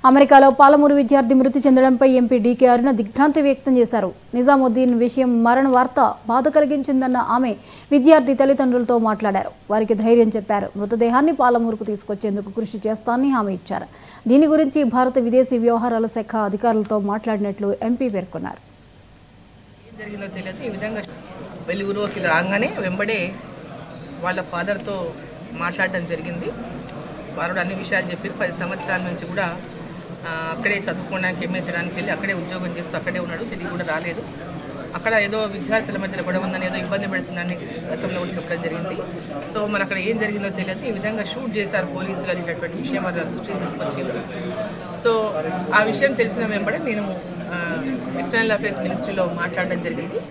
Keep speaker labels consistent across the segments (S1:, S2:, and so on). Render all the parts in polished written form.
S1: అమెరికాలో పాలమూరు విద్యార్థి మృతి చెందడంపై ఎంపీ డీకే అరుణ దిగ్భ్రాంతి వ్యక్తం చేశారు. నిజాముద్దీన్ విషయం మరణ వార్త బాధ కలిగించిందన్న ఆమె విద్యార్థి తల్లిదండ్రులతో మాట్లాడారు. వారికి ధైర్యం చెప్పారు. మృతదేహాన్ని పాలమూరుకు తీసుకొచ్చేందుకు కృషి చేస్తానని హామీ ఇచ్చారు. దీని గురించి భారత విదేశీ వ్యవహారాల శాఖ అధికారులతో మాట్లాడినట్లు ఎంపీ పేర్కొన్నారు.
S2: వెలుగులోకి రాగానే వెంబడే వాళ్ళ ఫాదర్తో మాట్లాడడం జరిగింది. వారు అన్ని విషయాలు చెప్పి 10 సంవత్సరాల నుంచి కూడా అక్కడే చదువుకోవడానికి ఎంఏ చేయడానికి వెళ్ళి అక్కడే ఉద్యోగం చేస్తూ అక్కడే ఉన్నాడు. తిరిగి కూడా రాలేదు. అక్కడ ఏదో విద్యార్థుల మధ్యలో గొడవ ఉందని ఏదో ఇబ్బంది పెడుతుందని గతంలో కూడా చెప్పడం జరిగింది. సో మరి అక్కడ ఏం జరిగిందో తెలియదు. ఈ విధంగా షూట్ చేశారు పోలీసులు అనేటటువంటి విషయం వారు దృష్టికి తీసుకొచ్చింది. సో ఆ విషయం తెలిసిన వెంబడే నేను ఎక్స్టర్నల్ అఫేర్స్ మినిస్ట్రీలో మాట్లాడడం జరిగింది.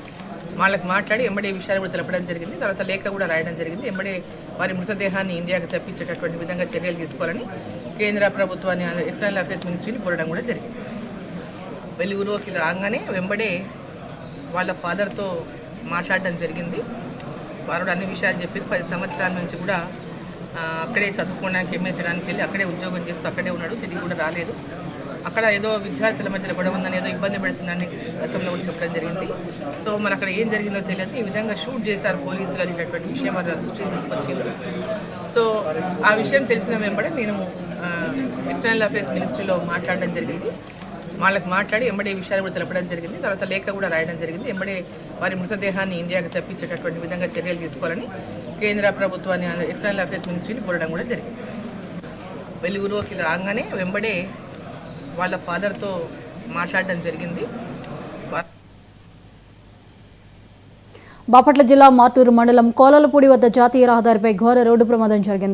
S2: వాళ్ళకి మాట్లాడి ఎంబడే విషయాలు కూడా తెలపడం జరిగింది. తర్వాత లేఖ కూడా రాయడం జరిగింది. ఎంబడే వారి మృతదేహాన్ని ఇండియాకి తెప్పించేటటువంటి విధంగా చర్యలు తీసుకోవాలని కేంద్ర ప్రభుత్వాన్ని ఎక్స్టర్నల్ అఫేర్స్ మినిస్ట్రీని కోరడం కూడా జరిగింది. వెలుగులోకి రాగానే వెంబడే వాళ్ళ ఫాదర్తో మాట్లాడడం జరిగింది. వారు అన్ని విషయాలు చెప్పి 10 సంవత్సరాల నుంచి కూడా అక్కడే చదువుకోవడానికి ఎంఏ చేయడానికి వెళ్ళి అక్కడే ఉద్యోగం చేస్తూ అక్కడే ఉన్నాడు. తిరిగి కూడా రాలేదు. అక్కడ ఏదో విద్యార్థుల మధ్యలో గొడవ ఉందని ఏదో ఇబ్బంది పెడుతుందని గతంలో కూడా చెప్పడం జరిగింది. సో మరి అక్కడ ఏం జరిగిందో తెలియదు. ఈ విధంగా షూట్ చేశారు పోలీసులు అనేటటువంటి విషయం వారు దృష్టికి తీసుకొచ్చింది. సో ఆ విషయం తెలిసిన వెంబడే నేను ఎక్స్టర్నల్ అఫేర్స్ మినిస్ట్రీలో మాట్లాడడం జరిగింది. వాళ్ళకి మాట్లాడి ఎంబడే విషయాలు కూడా తెలపడం జరిగింది. తర్వాత లేఖ కూడా రాయడం జరిగింది. ఎంబడే వారి మృతదేహాన్ని ఇండియాకి తెప్పించేటటువంటి విధంగా చర్యలు తీసుకోవాలని కేంద్ర ప్రభుత్వాన్ని ఎక్స్టర్నల్ అఫేర్స్ మినిస్ట్రీని కోరడం కూడా జరిగింది. వెలుగులోకి రాగానే వెంబడే వాళ్ళ ఫాదర్తో మాట్లాడడం జరిగింది.
S1: బాపట్ల జిల్లా మార్టూరు మండలం కోలలపూడి వద్ద జాతీయ రహదారిపై ఘోర రోడ్డు ప్రమాదం జరిగింది.